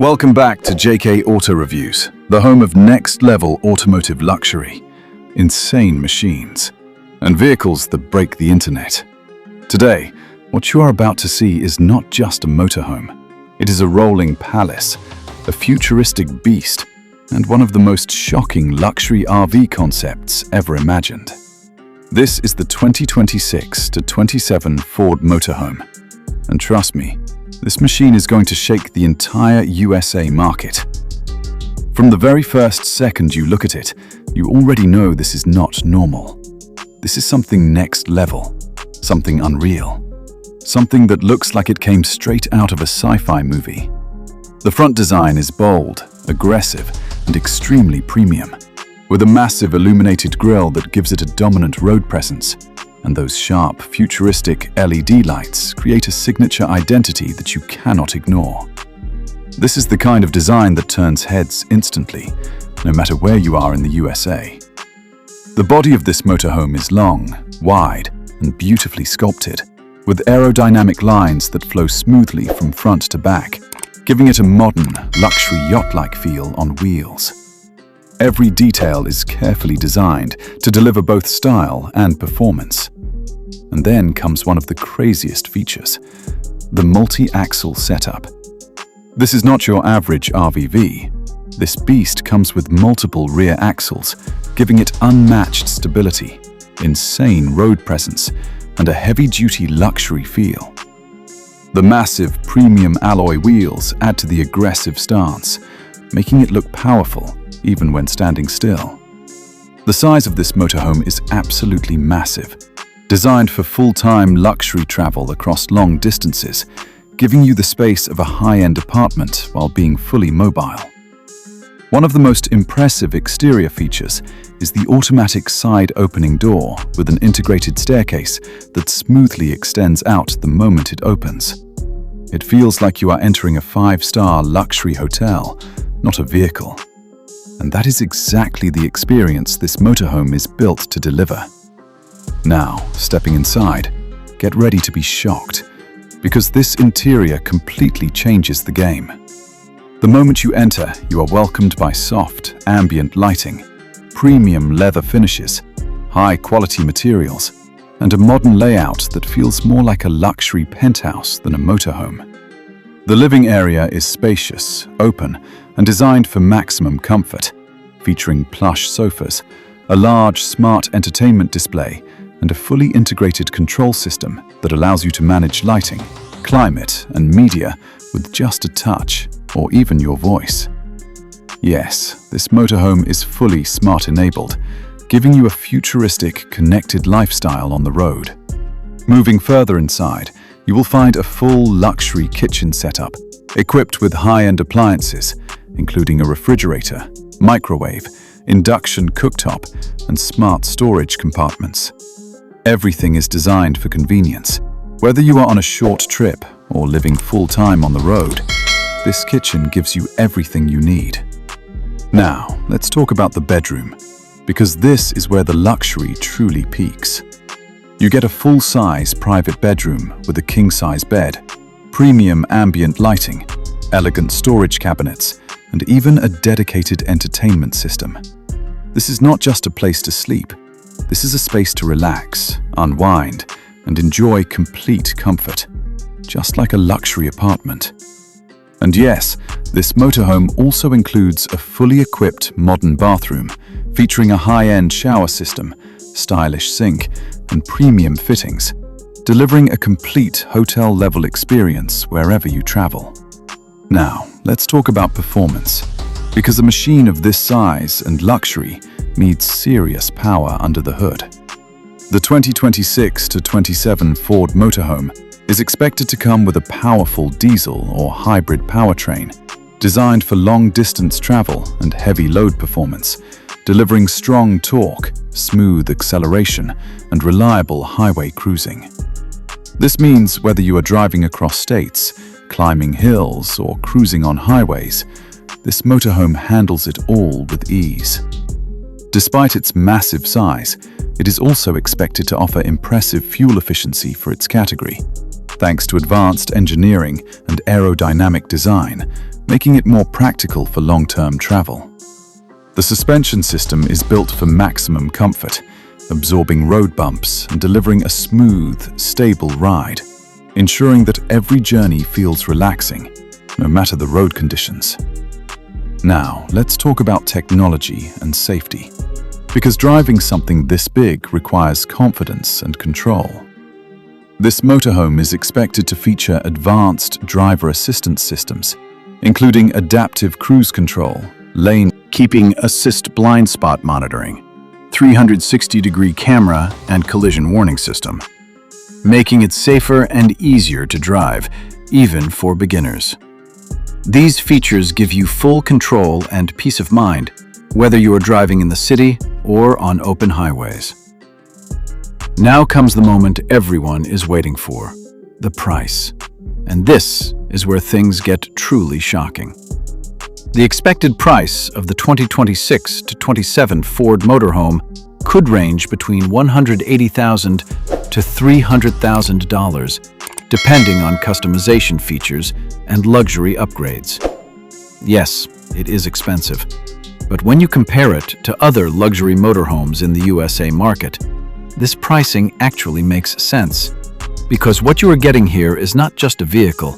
Welcome back to JK Auto Reviews, the home of next-level automotive luxury, insane machines, and vehicles that break the internet. Today, what you are about to see is not just a motorhome. It is a rolling palace, a futuristic beast, and one of the most shocking luxury RV concepts ever imagined. This is the 2026-27 Ford Motorhome. And trust me, this machine is going to shake the entire USA market. From the very first second you look at it, you already know this is not normal. This is something next level, something unreal, something that looks like it came straight out of a sci-fi movie. The front design is bold, aggressive, and extremely premium, with a massive illuminated grille that gives it a dominant road presence. And those sharp, futuristic LED lights create a signature identity that you cannot ignore. This is the kind of design that turns heads instantly, no matter where you are in the USA. The body of this motorhome is long, wide, and beautifully sculpted, with aerodynamic lines that flow smoothly from front to back, giving it a modern, luxury yacht-like feel on wheels. Every detail is carefully designed to deliver both style and performance. And then comes one of the craziest features, the multi-axle setup. This is not your average RVV. This beast comes with multiple rear axles, giving it unmatched stability, insane road presence, and a heavy-duty luxury feel. The massive premium alloy wheels add to the aggressive stance, making it look powerful even when standing still. The size of this motorhome is absolutely massive, designed for full-time luxury travel across long distances, giving you the space of a high-end apartment while being fully mobile. One of the most impressive exterior features is the automatic side opening door with an integrated staircase that smoothly extends out the moment it opens. It feels like you are entering a 5-star luxury hotel, not a vehicle. And that is exactly the experience this motorhome is built to deliver. Now, stepping inside, get ready to be shocked, because this interior completely changes the game. The moment you enter, you are welcomed by soft, ambient lighting, premium leather finishes, high-quality materials, and a modern layout that feels more like a luxury penthouse than a motorhome. The living area is spacious, open, and designed for maximum comfort, featuring plush sofas, a large smart entertainment display, and a fully integrated control system that allows you to manage lighting, climate, and media with just a touch, or even your voice. Yes, this motorhome is fully smart-enabled, giving you a futuristic, connected lifestyle on the road. Moving further inside, you will find a full luxury kitchen setup, equipped with high-end appliances, including a refrigerator, microwave, induction cooktop, and smart storage compartments. Everything is designed for convenience. Whether you are on a short trip or living full-time on the road, this kitchen gives you everything you need. Now, let's talk about the bedroom, because this is where the luxury truly peaks. You get a full-size private bedroom with a king-size bed, premium ambient lighting, elegant storage cabinets, and even a dedicated entertainment system. This is not just a place to sleep. This is a space to relax, unwind, and enjoy complete comfort, just like a luxury apartment. And yes, this motorhome also includes a fully equipped modern bathroom, featuring a high-end shower system, stylish sink, and premium fittings, delivering a complete hotel-level experience wherever you travel. Now, let's talk about performance, because a machine of this size and luxury needs serious power under the hood. The 2026-27 Ford Motorhome is expected to come with a powerful diesel or hybrid powertrain, designed for long-distance travel and heavy load performance, delivering strong torque, smooth acceleration, and reliable highway cruising. This means whether you are driving across states, climbing hills, or cruising on highways, this motorhome handles it all with ease. Despite its massive size, it is also expected to offer impressive fuel efficiency for its category, thanks to advanced engineering and aerodynamic design, making it more practical for long-term travel. The suspension system is built for maximum comfort, absorbing road bumps and delivering a smooth, stable ride, ensuring that every journey feels relaxing, no matter the road conditions. Now, let's talk about technology and safety, because driving something this big requires confidence and control. This motorhome is expected to feature advanced driver assistance systems, including adaptive cruise control, lane keeping assist blind spot monitoring, 360-degree camera, and collision warning system, making it safer and easier to drive, even for beginners. These features give you full control and peace of mind, whether you are driving in the city or on open highways. Now comes the moment everyone is waiting for, the price. And this is where things get truly shocking. The expected price of the 2026 to 27 Ford Motorhome could range between $180,000 to $300,000, depending on customization features and luxury upgrades. Yes, it is expensive, but when you compare it to other luxury motorhomes in the USA market, this pricing actually makes sense, because what you are getting here is not just a vehicle.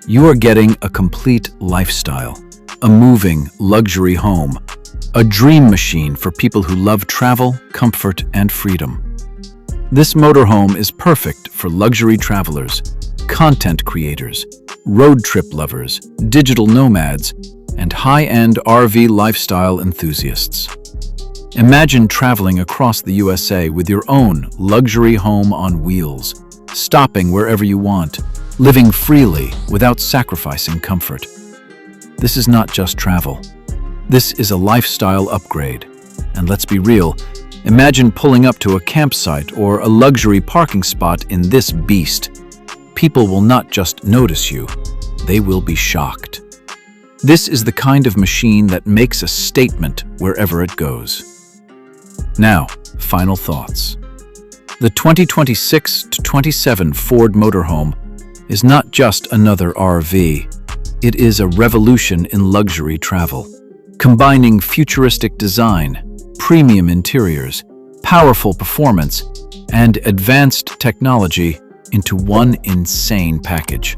You are getting a complete lifestyle, a moving luxury home, a dream machine for people who love travel, comfort, and freedom. This motorhome is perfect for luxury travelers, content creators, road trip lovers, digital nomads, and high-end RV lifestyle enthusiasts. Imagine traveling across the USA with your own luxury home on wheels, stopping wherever you want, living freely without sacrificing comfort. This is not just travel. This is a lifestyle upgrade. And let's be real, imagine pulling up to a campsite or a luxury parking spot in this beast. People will not just notice you, they will be shocked. This is the kind of machine that makes a statement wherever it goes. Now, final thoughts. The 2026 to 27 Ford Motorhome is not just another RV. It is a revolution in luxury travel, combining futuristic design, premium interiors, powerful performance, and advanced technology into one insane package.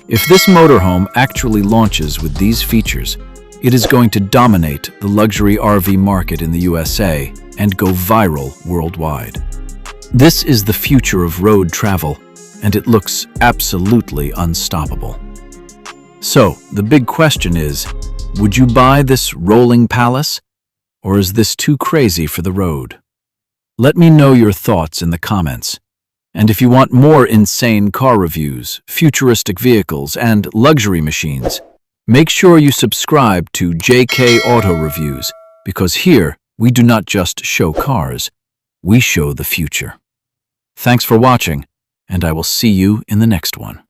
If this motorhome actually launches with these features, it is going to dominate the luxury RV market in the USA and go viral worldwide. This is the future of road travel, and it looks absolutely unstoppable. So, the big question is, would you buy this rolling palace? Or is this too crazy for the road? Let me know your thoughts in the comments. And if you want more insane car reviews, futuristic vehicles, and luxury machines, make sure you subscribe to JK Auto Reviews, because here we do not just show cars, we show the future. Thanks for watching, and I will see you in the next one.